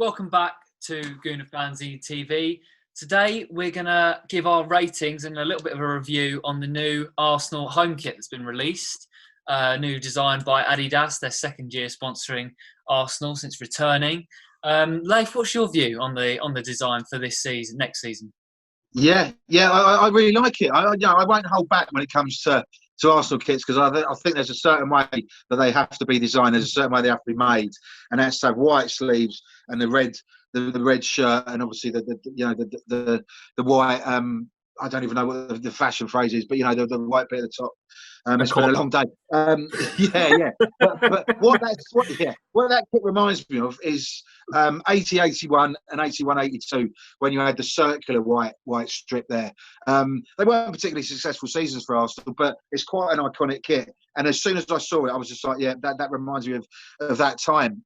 Welcome back to Gooner Fanzine TV. Today we're going to give our ratings and a little bit of a review on the new Arsenal home kit that's been released. New design by Adidas, their second year sponsoring Arsenal since returning. Layth, what's your view on the design for this season, next season? Yeah, I really like it. I won't hold back when it comes to Arsenal kits, because I think there's a certain way that they have to be designed. There's a certain way they have to be made, and that's to have white sleeves and the red shirt, and obviously the white. I don't even know what the fashion phrase is, but the white bit at the top. It's been a long day. Yeah. But what that kit reminds me of is 80-81 and 81-82, when you had the circular white strip there. They weren't particularly successful seasons for Arsenal, but it's quite an iconic kit. And as soon as I saw it, I was just like, yeah, that reminds me of that time.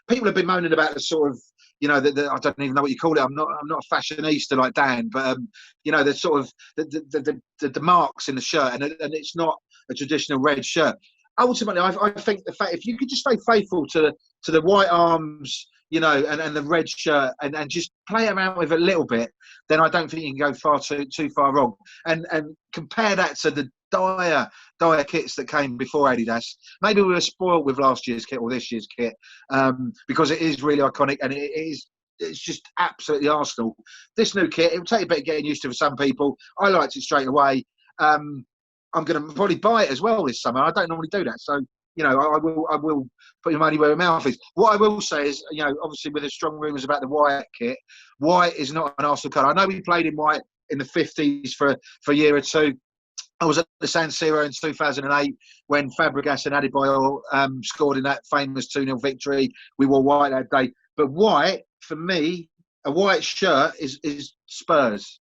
People have been moaning about the sort of, I don't even know what you call it. I'm not a fashionista like Dan, but the sort of the marks in the shirt, and it's not a traditional red shirt. Ultimately, I think the fact, if you could just stay faithful to the white arms, and the red shirt, and just play around with it a little bit, then I don't think you can go too far wrong. And compare that to the dire kits that came before Adidas. Maybe we were spoiled with last year's kit or this year's kit, because it is really iconic, and it's just absolutely Arsenal. This new kit, it will take a bit of getting used to for some people. I liked it straight away. I'm going to probably buy it as well this summer. I don't normally do that, so I will put your money where your mouth is. What I will say is, obviously with the strong rumours about the white kit, white is not an Arsenal colour. I know we played in white in the 50s for a year or two. I was at the San Siro in 2008 when Fabregas and Adebayor scored in that famous 2-0 victory. We wore white that day. But white, for me, a white shirt is Spurs.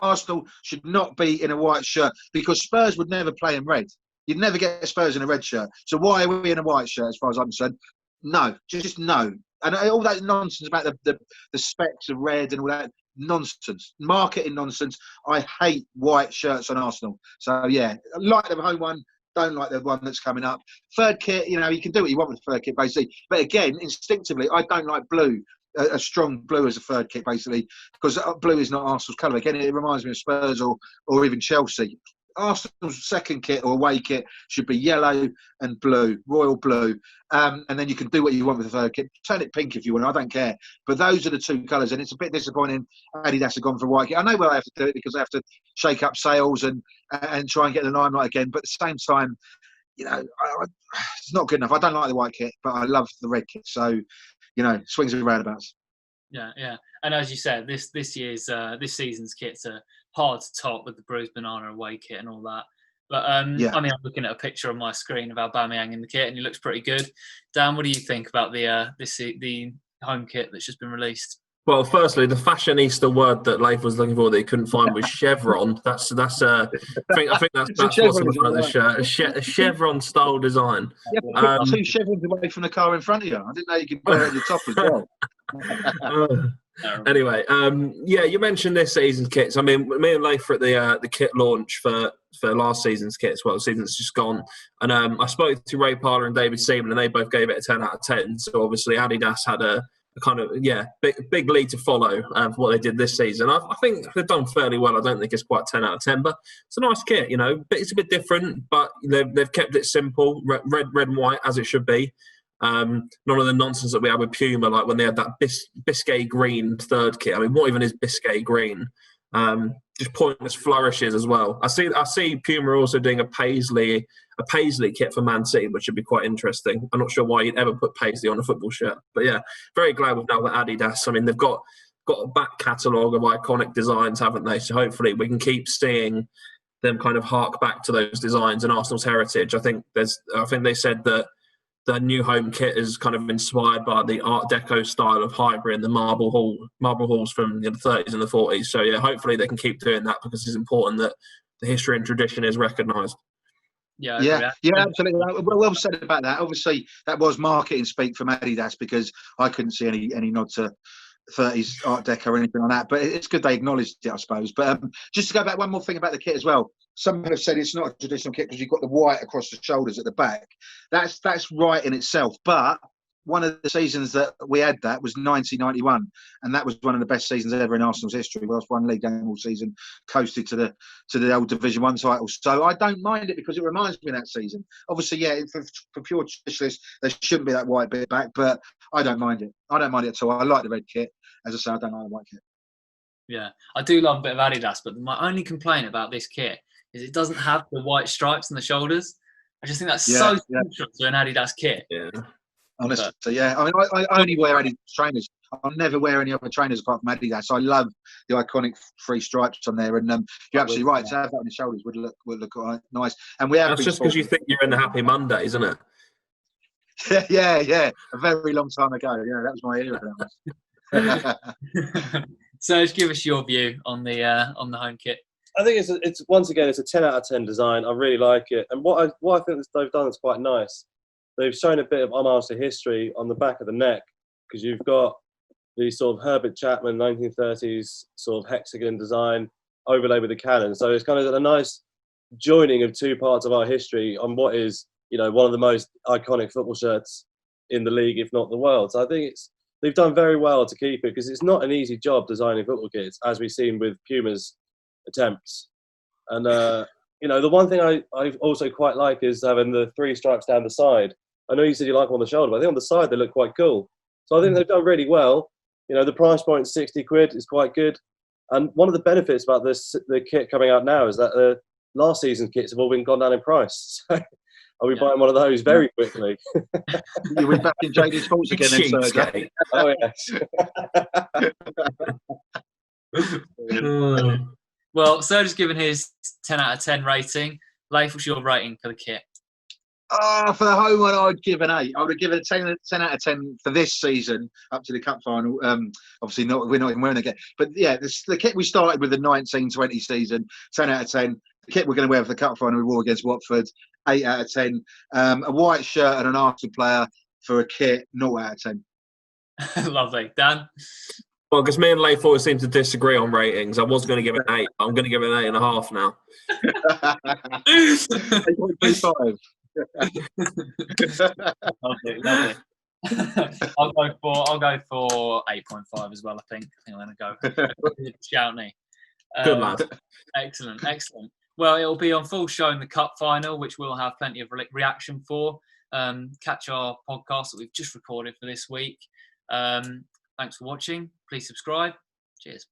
Arsenal should not be in a white shirt, because Spurs would never play in red. You'd never get Spurs in a red shirt. So why are we in a white shirt, as far as I'm concerned? No, just no. And all that nonsense about the specks of red and all that nonsense, marketing nonsense. I hate white shirts on Arsenal. So yeah, like the home one, don't like the one that's coming up. Third kit, you can do what you want with the third kit, basically. But again, instinctively, I don't like blue. A strong blue as a third kit, basically, because blue is not Arsenal's colour. Again, it reminds me of Spurs or even Chelsea. Arsenal's second kit or away kit should be yellow and blue, royal blue, and then you can do what you want with the third kit. Turn it pink if you want, I don't care. But those are the two colours, and it's a bit disappointing Adidas have gone for white kit. I know why they have to do it, because they have to shake up sales and try and get the limelight again. But at the same time, it's not good enough. I don't like the white kit, but I love the red kit. So, swings and roundabouts. Yeah. And as you said, this season's kits are hard to top with the bruised banana away kit and all that. But I'm looking at a picture on my screen of Aubameyang in the kit, and he looks pretty good. Dan, what do you think about the home kit that's just been released? Well, firstly, the fashionista word that Layth was looking for that he couldn't find was chevron. I think that's what's on the front of the shirt. A chevron style design. Yeah, 2 chevrons away from the car in front of you. I didn't know you could wear it at the top as well. Anyway, you mentioned this season's kits. I mean, me and Layth were at the kit launch for last season's kits. Well, the season's just gone, and I spoke to Ray Parler and David Seaman, and they both gave it a 10 out of 10. So obviously, Adidas had a kind of big lead to follow for what they did this season. I think they've done fairly well. I don't think it's quite 10 out of 10, but it's a nice kit. It's a bit different, but they've kept it simple, red and white as it should be. None of the nonsense that we had with Puma, like when they had that Biscay green third kit. I mean, what even is Biscay green? Just pointless flourishes as well. I see Puma also doing a Paisley kit for Man City, which would be quite interesting. I'm not sure why you'd ever put Paisley on a football shirt, but yeah, very glad with now that Adidas. I mean, they've got a back catalogue of iconic designs, haven't they? So hopefully we can keep seeing them kind of hark back to those designs and Arsenal's heritage. I think they said that the new home kit is kind of inspired by the Art Deco style of Highbury and the marble halls from the 30s and the 40s. So yeah, hopefully they can keep doing that, because it's important that the history and tradition is recognised. Yeah, absolutely. Well said about that. Obviously, that was marketing speak from Adidas, because I couldn't see any nod to 30s Art Deco or anything like that. But it's good they acknowledged it, I suppose. But just to go back, one more thing about the kit as well. Some have said it's not a traditional kit because you've got the white across the shoulders at the back. That's right in itself. But one of the seasons that we had that was 1991, and that was one of the best seasons ever in Arsenal's history. We won league game all season, coasted to the old Division 1 title. So I don't mind it because it reminds me of that season. Obviously, yeah, for pure traditionalists, there shouldn't be that white bit back, but I don't mind it. I don't mind it at all. I like the red kit. As I say, I don't like the white kit. Yeah, I do love a bit of Adidas, but my only complaint about this kit is it doesn't have the white stripes on the shoulders. I just think that's so central to an Adidas kit. Yeah. Honestly, yeah. I mean, I only wear Adidas trainers. I'll never wear any other trainers apart from Adidas. I love the iconic 3 stripes on there, and you're absolutely right. To have that on the shoulders would look quite nice. And we have. That's just because you think you're in the Happy Monday, isn't it? Yeah. A very long time ago. Yeah, that was my era. Serge, give us your view on the home kit. I think it's once again it's a 10 out of 10 design. I really like it, and what I think they've done is quite nice. They've shown a bit of homage to history on the back of the neck, because you've got the sort of Herbert Chapman 1930s sort of hexagon design overlaid with the cannon. So it's kind of a nice joining of two parts of our history on what is, one of the most iconic football shirts in the league, if not the world. So I think they've done very well to keep it, because it's not an easy job designing football kits, as we've seen with Puma's attempts. And the one thing I also quite like is having the 3 stripes down the side. I know you said you like them on the shoulder, but I think on the side they look quite cool. So I think they've done really well. The price point, 60 quid, is quite good. And one of the benefits about the kit coming out now is that the last season's kits have all gone down in price. So I'll be buying one of those very quickly. You went back in JD Sports again, then, Sergio. Oh yes. Well, Serge has given his 10 out of 10 rating. Layth, what's your rating for the kit? For the home one, I'd give an 8. I would have given it 10 out of 10 for this season up to the cup final. Obviously, we're not even wearing it. But yeah, the kit we started with the 19-20 season, 10 out of 10. The kit we're going to wear for the cup final we wore against Watford, 8 out of 10. A white shirt and an Arsenal player for a kit, 0 out of 10. Lovely. Dan? Well, because me and Layth always seem to disagree on ratings. I was going to give it an 8. I'm going to give it an 8.5 now. 8.25. Lovely. I'll go for 8.5 as well. I think I'm going to go Shoutney. Good lad. Excellent. Well, it'll be on full show in the cup final, which we'll have plenty of reaction for. Catch our podcast that we've just recorded for this week. Thanks for watching. Please subscribe. Cheers.